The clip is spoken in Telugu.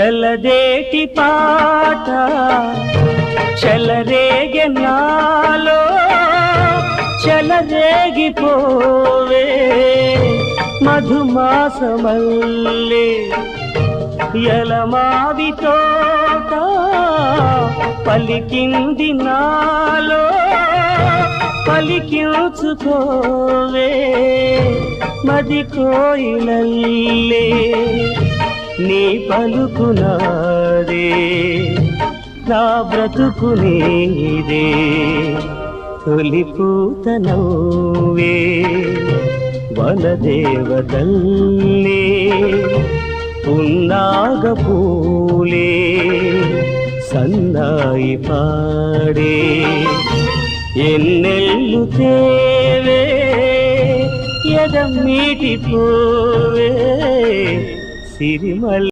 ఎలదేటి పాట చెలరేగే నాలో చెలరేగిపోవే మధుమాసమల్లే ఎలమావి తోట పలికింది నాలో పలికించుకోవే మది కోయిలల్లే నీ పలుకునాదే నా బ్రతుకు నీదే తొలిపూత నవ్వే వనదేవతల్లే పున్నాగ పూలే సన్నాయి పాడే ఎన్నెల్లు తేవే ఎదమ్మీటి పోవే సిరిమల్